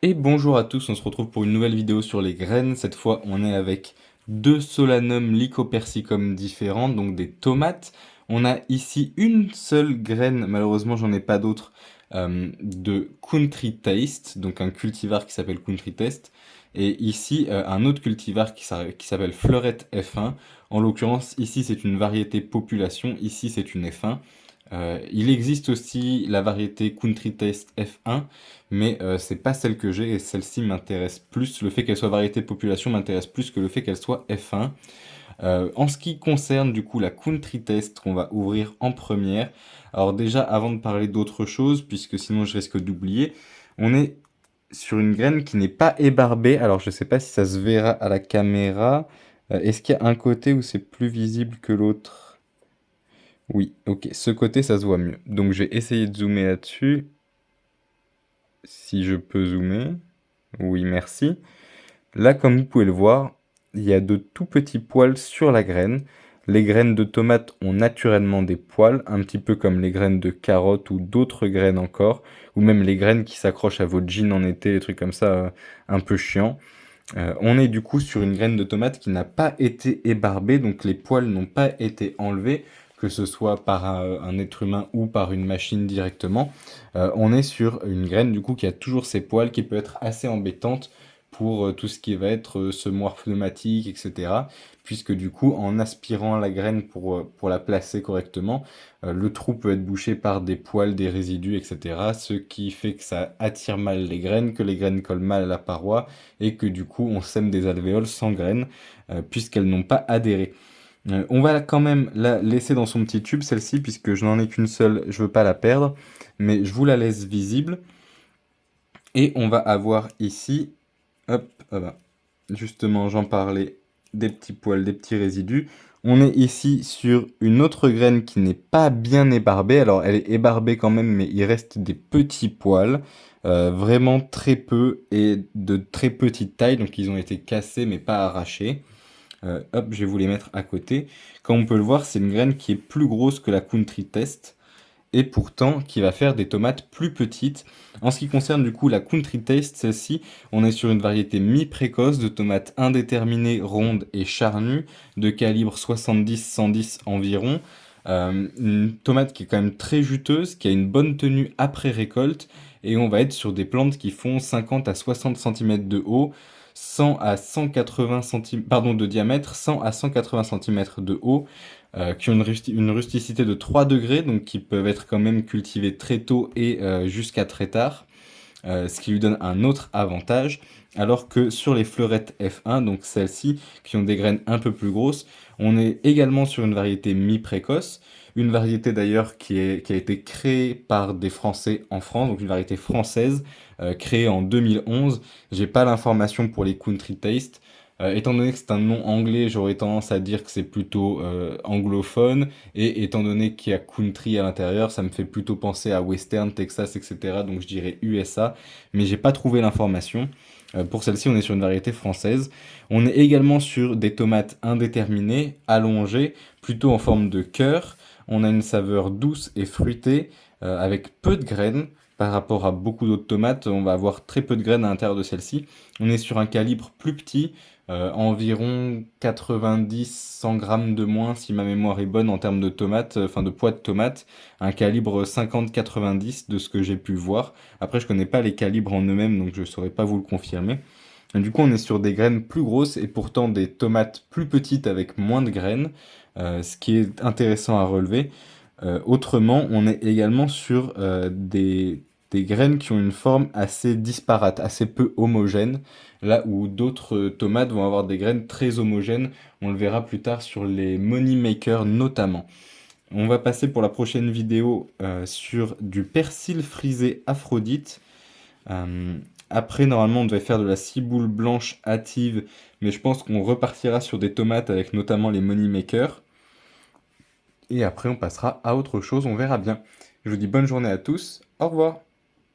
Et bonjour à tous, on se retrouve pour une nouvelle vidéo sur les graines. Cette fois, on est avec deux Solanum lycopersicum différentes, donc des tomates. On a ici une seule graine, malheureusement j'en ai pas d'autres, de Country Taste, donc un cultivar qui s'appelle Country Taste. Et ici, un autre cultivar qui s'appelle Fleurette F1. En l'occurrence, ici c'est une variété population, ici c'est une F1. Il existe aussi la variété Country Taste F1, mais c'est pas celle que j'ai et celle-ci m'intéresse plus. Le fait qu'elle soit variété de population m'intéresse plus que le fait qu'elle soit F1. En ce qui concerne du coup la Country Test qu'on va ouvrir en première, alors déjà avant de parler d'autre chose, puisque sinon je risque d'oublier, on est sur une graine qui n'est pas ébarbée. Alors je sais pas si ça se verra à la caméra. Est-ce qu'il y a un côté où c'est plus visible que l'autre? Oui, ok, ce côté ça se voit mieux. Donc je vais essayer de zoomer là-dessus, si je peux zoomer. Oui, merci. Là, comme vous pouvez le voir, il y a de tout petits poils sur la graine. Les graines de tomates ont naturellement des poils, un petit peu comme les graines de carottes ou d'autres graines encore, ou même les graines qui s'accrochent à vos jeans en été, des trucs comme ça, un peu chiants. On est du coup sur une graine de tomate qui n'a pas été ébarbée, donc les poils n'ont pas été enlevés, que ce soit par un être humain ou par une machine directement. On est sur une graine du coup qui a toujours ses poils, qui peut être assez embêtante pour tout ce qui va être semoir pneumatique, etc. Puisque du coup, en aspirant la graine pour la placer correctement, le trou peut être bouché par des poils, des résidus, etc. Ce qui fait que ça attire mal les graines, que les graines collent mal à la paroi, et que du coup on sème des alvéoles sans graines, puisqu'elles n'ont pas adhéré. On va quand même la laisser dans son petit tube, celle-ci, puisque je n'en ai qu'une seule, je veux pas la perdre, mais je vous la laisse visible. Et on va avoir ici, hop, ah bah, justement j'en parlais, des petits poils, des petits résidus. On est ici sur une autre graine qui n'est pas bien ébarbée. Alors elle est ébarbée quand même, mais il reste des petits poils, vraiment très peu et de très petite taille. Donc ils ont été cassés mais pas arrachés. Hop, je vais vous les mettre à côté. Comme on peut le voir, c'est une graine qui est plus grosse que la Country Test et pourtant qui va faire des tomates plus petites. En ce qui concerne du coup la Country Taste, celle-ci, on est sur une variété mi-précoce de tomates indéterminées, rondes et charnues, de calibre 70-110 environ. Une tomate qui est quand même très juteuse, qui a une bonne tenue après récolte, et on va être sur des plantes qui font 50 à 60 cm de haut, 100 à 180 cm, pardon, de diamètre, 100 à 180 cm de haut, qui ont une rusticité de 3 degrés, donc qui peuvent être quand même cultivés très tôt et jusqu'à très tard, ce qui lui donne un autre avantage, alors que sur les fleurettes F1, donc celles-ci, qui ont des graines un peu plus grosses, on est également sur une variété mi-précoce, une variété d'ailleurs qui a été créée par des Français en France, donc une variété française, créée en 2011. J'ai pas l'information pour les Country Taste. Étant donné que c'est un nom anglais, j'aurais tendance à dire que c'est plutôt anglophone, et étant donné qu'il y a country à l'intérieur, ça me fait plutôt penser à western, Texas, etc. Donc je dirais USA, mais j'ai pas trouvé l'information. Pour celle-ci, on est sur une variété française. On est également sur des tomates indéterminées, allongées, plutôt en forme de cœur. On a une saveur douce et fruitée, avec peu de graines. Par rapport à beaucoup d'autres tomates, on va avoir très peu de graines à l'intérieur de celle-ci. On est sur un calibre plus petit, environ 90-100 grammes de moins si ma mémoire est bonne en termes de tomates, enfin de poids de tomates, un calibre 50-90 de ce que j'ai pu voir. Après, je connais pas les calibres en eux-mêmes, donc je saurais pas vous le confirmer. Et du coup, on est sur des graines plus grosses et pourtant des tomates plus petites avec moins de graines, ce qui est intéressant à relever. Autrement, on est également sur des graines qui ont une forme assez disparate, assez peu homogène, là où d'autres tomates vont avoir des graines très homogènes. On le verra plus tard sur les Money Makers notamment. On va passer pour la prochaine vidéo sur du persil frisé Aphrodite. Euh, Après, normalement, on devait faire de la ciboule blanche hâtive, mais je pense qu'on repartira sur des tomates avec notamment les Money Makers. Et après, on passera à autre chose, on verra bien. Je vous dis bonne journée à tous, au revoir.